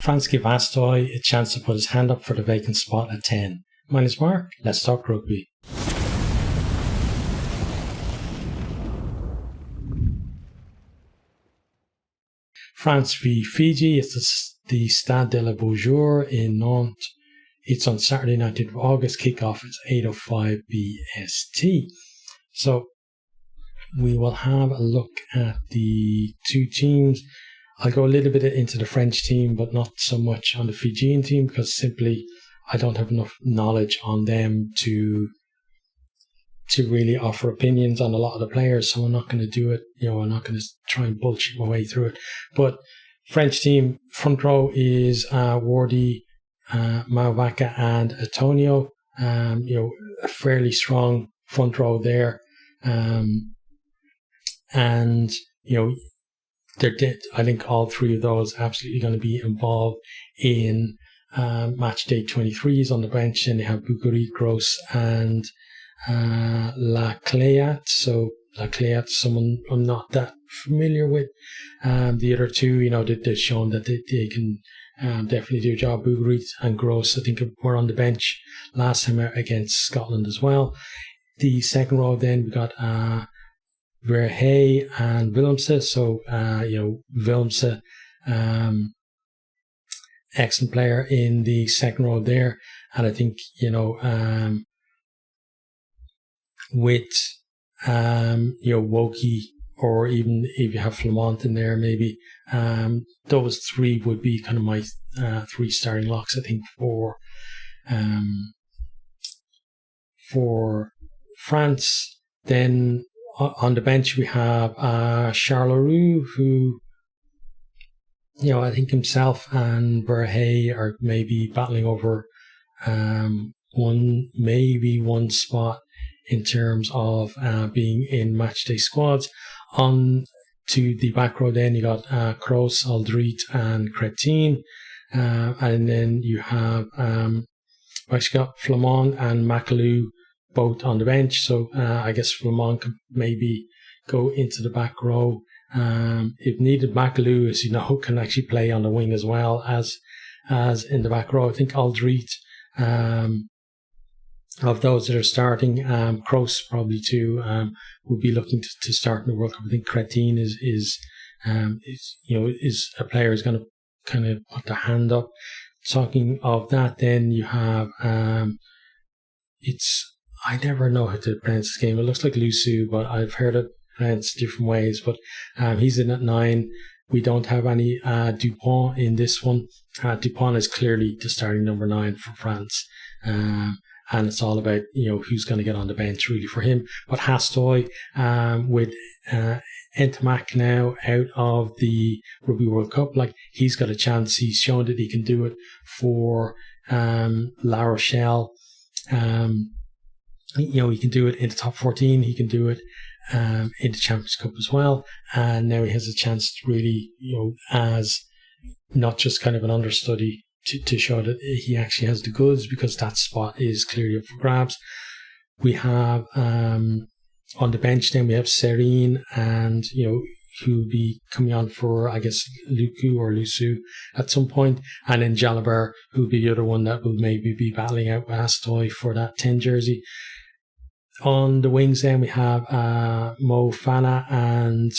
France give Astoy a chance to put his hand up for the vacant spot at 10. My name is Mark, let's talk rugby. France v Fiji, it's the Stade de la Beaujour in Nantes. It's on Saturday 19th of August, kickoff is 8:05 BST. So we will have a look at the two teams. I'll go a little bit into the French team, but not so much on the Fijian team, because simply I don't have enough knowledge on them to really offer opinions on a lot of the players, so I'm not going to do it. I'm not going to try and bullshit my way through it. But French team, front row is Wardy, Mauvaka and Antonio. A fairly strong front row there. And they're dead. I think all three of those absolutely going to be involved in match day 23s on the bench. And they have Buguri, Gross and MacLeod. So MacLeod, someone I'm not that familiar with. The other two, they've shown that they can definitely do a job. Buguri and Gross, I think, were on the bench last time out against Scotland as well. The second row, then we got Verhey and Willemse. So Willemse, excellent player in the second row there, and I think with Woki, or even if you have Flamont in there, maybe those three would be kind of my three starting locks, I think, for France. Then on the bench we have Charleroi, who I think himself and Verhey are maybe battling over one spot in terms of being in matchday squads. On to the back row, then you got Kroos, Aldrit and Cretin, and then you have actually got Flamand and MacLeod both on the bench. So I guess Flamand could maybe go into the back row if needed. MacLeod, as can actually play on the wing as well as in the back row. I think Aldrit, of those that are starting, Kroos probably too would be looking to start in the World Cup. I think Cretin is a player who's going to kind of put their hand up. Talking of that, then you have I never know how to pronounce this game. It looks like Lusu, but I've heard it pronounced different ways. But he's in at 9. We don't have any Dupont in this one. Dupont is clearly the starting number 9 for France. And it's all about, who's going to get on the bench really for him. But Hastoy, with Entamac now out of the Rugby World Cup, he's got a chance. He's shown that he can do it for La Rochelle. He can do it in the top 14. He can do it in the Champions Cup as well. And now he has a chance to really, as not just kind of an understudy, to show that he actually has the goods, because that spot is clearly up for grabs. We have on the bench then we have Serene, and who'll be coming on for, I guess, Lusu at some point, and then Jalabert, who'll be the other one that will maybe be battling out with Astoy for that 10 jersey. On the wings then we have Mo Fana and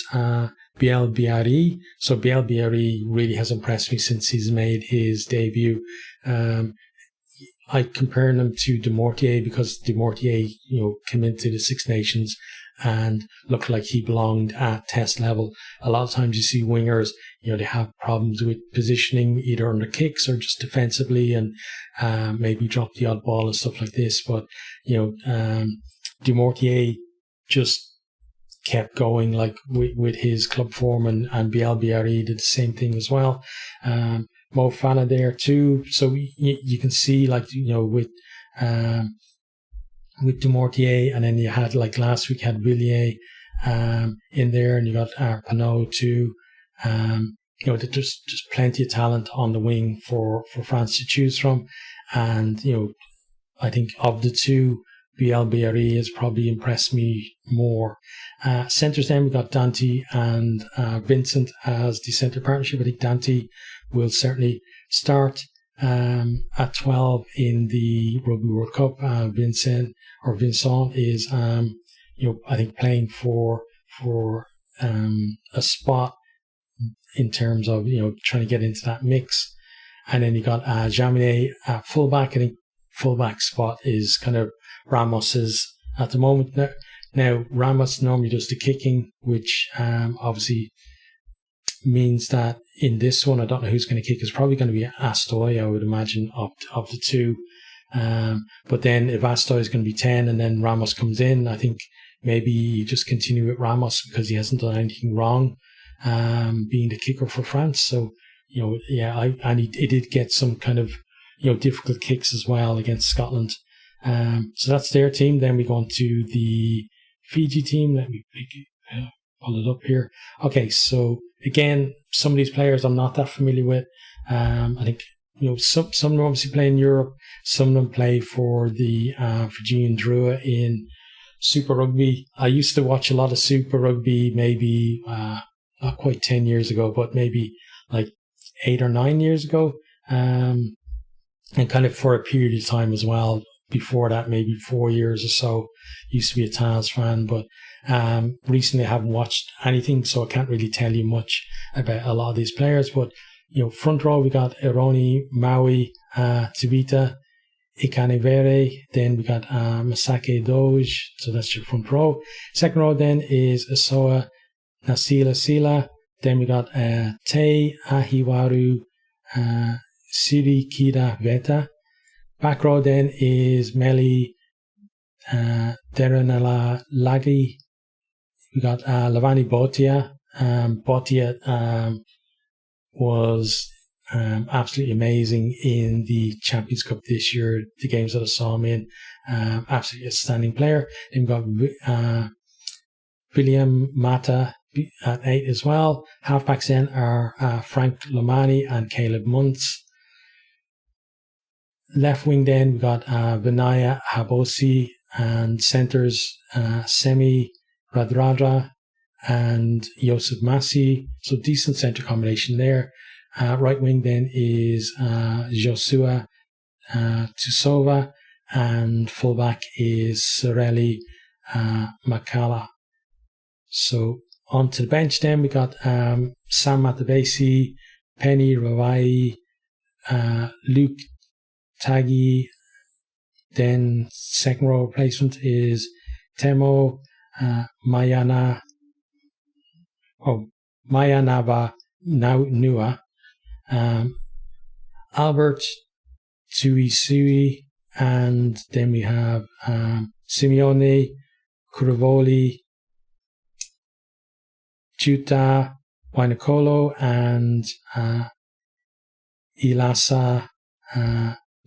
Biel Biari. So Biel Biari really has impressed me since he's made his debut. I compare him to Demortier, because Demortier, came into the Six Nations and looked like he belonged at test level. A lot of times you see wingers, they have problems with positioning, either on the kicks or just defensively, and maybe drop the odd ball and stuff like this. But, Demortier just kept going with his club form, and Biel Biari did the same thing as well. Mo Fana there too. So you can see with Demortier, and then you had last week had Villiers in there, and you got Arpaneau too. There's just plenty of talent on the wing for France to choose from, and I think of the two, Biel Biari has probably impressed me more. Centres then, we got Dante and Vincent as the centre partnership. I think Dante will certainly start at 12 in the Rugby World Cup. Vincent is, I think playing for a spot in terms of, trying to get into that mix. And then you got Jaminet at fullback. I think fullback spot is kind of Ramos's at the moment. Now Ramos normally does the kicking, which obviously means that in this one, I don't know who's going to kick. It's probably going to be Astoy, I would imagine, of the two. But then if Astoy is going to be 10 and then Ramos comes in, I think maybe you just continue with Ramos because he hasn't done anything wrong, being the kicker for France. So, and he did get some kind of, difficult kicks as well against Scotland. So that's their team. Then we go on to the Fiji team. Let me pull it up here. Okay, so again, some of these players I'm not that familiar with. I think, some of them obviously play in Europe. Some of them play for the Fijian Drua in Super Rugby. I used to watch a lot of Super Rugby, maybe not quite 10 years ago, but maybe like 8 or 9 years ago. And kind of for a period of time as well. Before that, maybe 4 years or so. Used to be a Taz fan, but recently I haven't watched anything, so I can't really tell you much about a lot of these players. But, front row, we got Ironi, Maui, Tibita, Ikanevere. Then we got Masake Doge, so that's your front row. Second row then is Asoa Nasila Sila. Then we got Te Ahiwaru Siri Kida Veta. Back row then is Meli Deranala Lagi. We got Lavani Botia. Botia was absolutely amazing in the Champions Cup this year. The games that I saw him in, absolutely outstanding player. Then we've got William Mata at 8 as well. Halfbacks then are Frank Lomani and Caleb Muntz. Left wing then we got Vinaya Habosi, and centres Semi Radradra and Yosef Masi. So decent centre combination there. Right wing then is Josua Tusova, and fullback is Sorelli Makala. So onto the bench then we got Sam Matabesi, Penny Ravai, Luke Taggy. Then second row replacement is Temo Mayanaba Nua, Albert Tuisui, and then we have Simeone Kuravoli, Juta Wainakolo, and Ilasa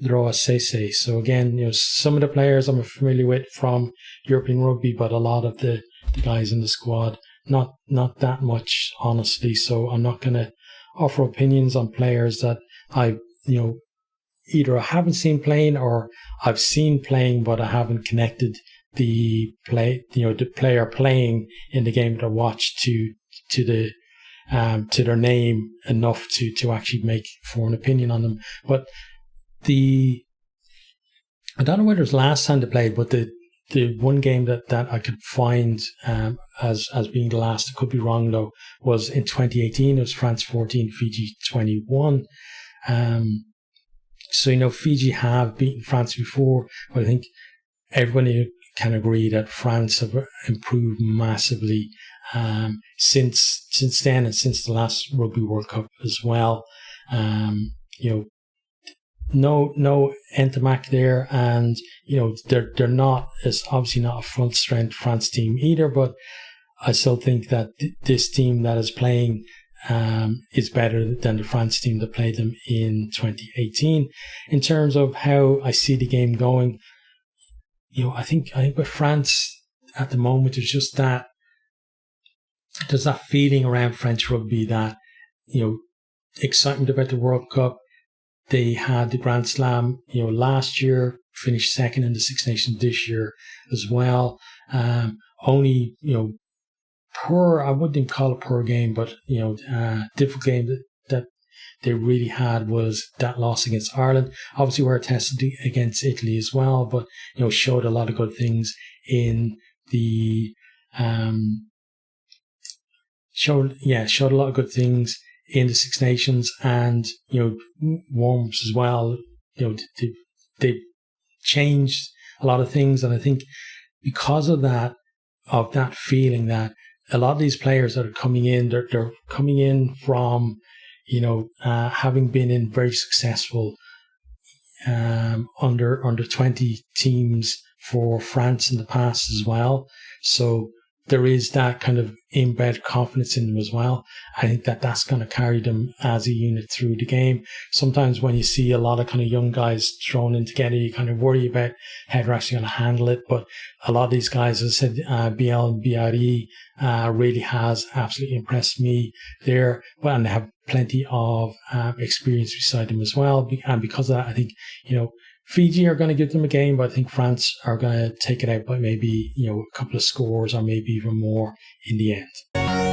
Droa Sese. So again, some of the players I'm familiar with from European rugby, but a lot of the guys in the squad, not that much, honestly. So I'm not going to offer opinions on players that I, either I haven't seen playing or I've seen playing, but I haven't connected the player playing in the game that I watched to their name enough to actually form an opinion on them. But I don't know whether it was last time they played, but the one game that I could find as being the last, I could be wrong though, was in 2018. It was France 14, Fiji 21. So Fiji have beaten France before, but I think everybody can agree that France have improved massively since then, and since the last Rugby World Cup as well. No Entamac there, and they're not, it's obviously not a full strength France team either, but I still think that this team that is playing is better than the France team that played them in 2018. In terms of how I see the game going, I think with France at the moment, there's that feeling around French rugby that excitement about the World Cup. They had the Grand Slam, last year, finished second in the Six Nations this year as well. Only, I wouldn't even call it poor game, but, difficult game that they really had was that loss against Ireland. Obviously, we're tested against Italy as well, but showed a lot of good things in the showed a lot of good things in the Six Nations, and warm-ups as well. They changed a lot of things, and I think because of that feeling that a lot of these players that are coming in, they're coming in from having been in very successful under 20 teams for France in the past as well. So there is that kind of inbred confidence in them as well. I think that's going to carry them as a unit through the game. Sometimes when you see a lot of kind of young guys thrown in together, you kind of worry about how they're actually going to handle it. But a lot of these guys, as I said, BL and BRE really has absolutely impressed me there. And they have plenty of experience beside them as well. And because of that, I think, Fiji are going to give them a game, but I think France are going to take it out by maybe, a couple of scores or maybe even more in the end.